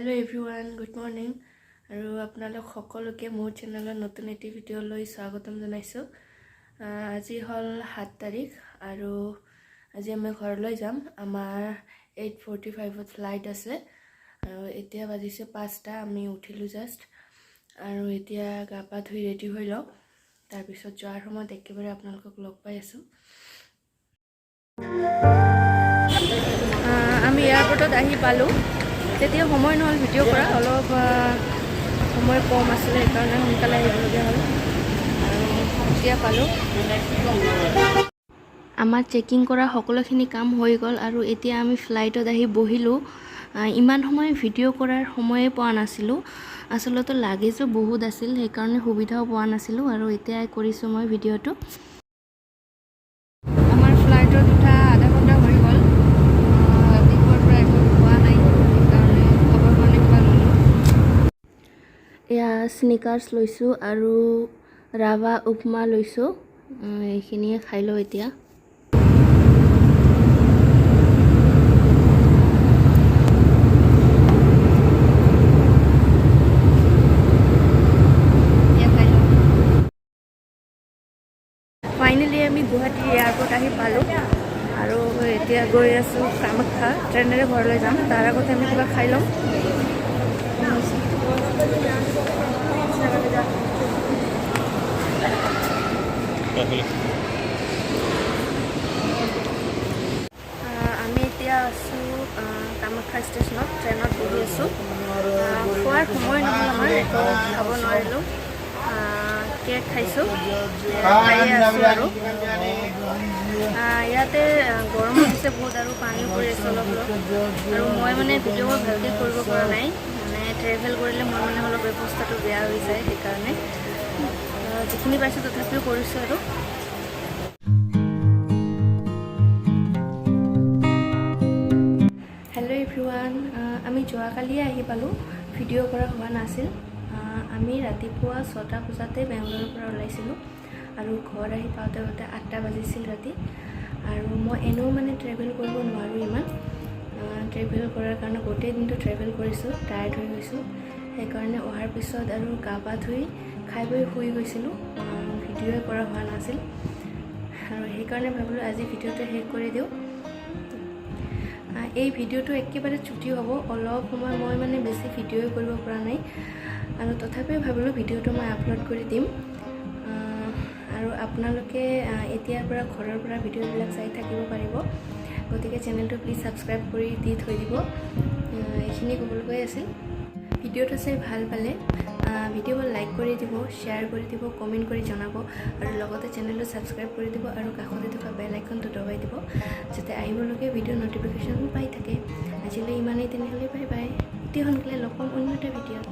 Hello everyone, good morning. আৰু আপোনালোক সকলোকে মোৰ চেনেলৰ নতুন এটি ভিডিঅ' লৈ স্বাগতম জনাইছো। আজি হল 7 তাৰিখ আৰু আজি আমি ঘৰলৈ যাম। আমাৰ 8:45 ত ফ্লাইট আছে আৰু এতিয়া বাজিছে 5টা। আমি উঠিলো জাস্ট আৰু এতিয়া গা পা ধুই ৰেডি হৈ লওঁ। তাৰ পিছত যোৱাৰ সময়ত একেবাৰে আপোনালোকক লগ পাই আছো। আমি এয়াৰপৰ্টত আহি পালো। তেতিয়া সময় নহল ভিডিঅ' কৰা, অলপ সময় কম আছিলে, সেইকাৰণে সোনকালে আহিবলগীয়া হ'ল আৰু এতিয়া পালোঁ। আমাৰ চেকিং কৰা সকলোখিনি কাম হৈ গ'ল আৰু এতিয়া আমি ফ্লাইটত আহি বহিলোঁ। ইমান সময় ভিডিঅ' কৰাৰ সময়ে পোৱা নাছিলোঁ। আচলতে লাগেজো বহুত আছিল, সেইকাৰণে সুবিধাও পোৱা নাছিলোঁ আৰু এতিয়া কৰিছোঁ মই ভিডিঅ'টো। আমাৰ ফ্লাইটত উঠা আধা ঘণ্টা হৈ গ'ল। এয়া স্নিকাৰ্ছ লৈছোঁ আৰু ৰাভা উপমা লৈছোঁ। এইখিনিয়ে খাই লওঁ এতিয়া। ফাইনেলি আমি গুৱাহাটী এয়াৰপৰ্ট আহি পালোঁ আৰু এতিয়া গৈ আছোঁ কামাখ্যা। ট্ৰেইনেৰে ঘৰলৈ যাম, তাৰ আগতে আমি কিবা খাই ল'ম। আমি এতিয়া আছোঁ কামাখ্যা ষ্টেচনত, ট্ৰেইনত বহি আছোঁ। খোৱাৰ সময় নহ'ল আমাৰ, একো খাব নোৱাৰিলোঁ। কেক খাইছোঁ, খাইয়ে আছোঁ আৰু ইয়াতে গৰম হৈছে বহুত আৰু পানী পৰি আছে অলপ অলপ। আৰু মই মানে ভিডিঅ' ভালকৈ কৰিব পৰা নাই, মানে ট্ৰেভেল কৰিলে মই মানে অলপ ব্যৱস্থাটো বেয়া হৈ যায়, সেইকাৰণে যিখিনি পাইছোঁ তথাপিও কৰিছোঁ আৰু। হেল্ল' এভৰিৱান, আমি যোৱাকালিয়ে আহি পালোঁ, ভিডিঅ' কৰা হোৱা নাছিল। আমি ৰাতিপুৱা 6টা বজাতে বেংগলোৰৰ পৰা ওলাইছিলোঁ আৰু ঘৰ আহি পাওঁতে 8টা বাজিছিল ৰাতি। আৰু মই এনেও মানে ট্ৰেভেল কৰিব নোৱাৰোঁ ইমান। ট্ৰেভেল কৰাৰ কাৰণে গোটেই দিনটো ট্ৰেভেল কৰিছোঁ, টায়াৰ্ড হৈ গৈছোঁ। সেইকাৰণে অহাৰ পিছত আৰু গা পা ধুই খাই বৈ শুই গৈছিলোঁ। ভিডিঅ'ই কৰা হোৱা নাছিল আৰু সেইকাৰণে ভাবিলোঁ আজি ভিডিঅ'টো শেষ কৰি দিওঁ। এই ভিডিঅ'টো একেবাৰে ছুটি হ'ব, অলপ সময় মই মানে বেছি ভিডিঅ'ই কৰিব পৰা নাই আৰু তথাপিও ভাবিলোঁ ভিডিঅ'টো মই আপলোড কৰি দিম। আৰু আপোনালোকে এতিয়াৰ পৰা ঘৰৰ পৰা ভিডিঅ'বিলাক চাই থাকিব পাৰিব, গতিকে চেনেলটো প্লিজ ছাবস্ক্ৰাইব কৰি দি থৈ দিব। এইখিনি ক'বলগৈ আছিল। ভিডিঅ'টো চাই ভাল পালে ভিডিঅ'বোৰ লাইক কৰি দিব, শ্বেয়াৰ কৰি দিব, কমেণ্ট কৰি জনাব আৰু লগতে চেনেলটো ছাবস্ক্ৰাইব কৰি দিব আৰু কাষতে থকা বেল আইকনটো দবাই দিব, যাতে আহিবলগীয়া ভিডিঅ'ৰ ন'টিফিকেশ্যনবোৰ পাই থাকে। আজিলৈ ইমানেই, তেনেহ'লে বাই বাই। অতি সোনকালে লগ পাম অন্য এটা ভিডিঅ'ত।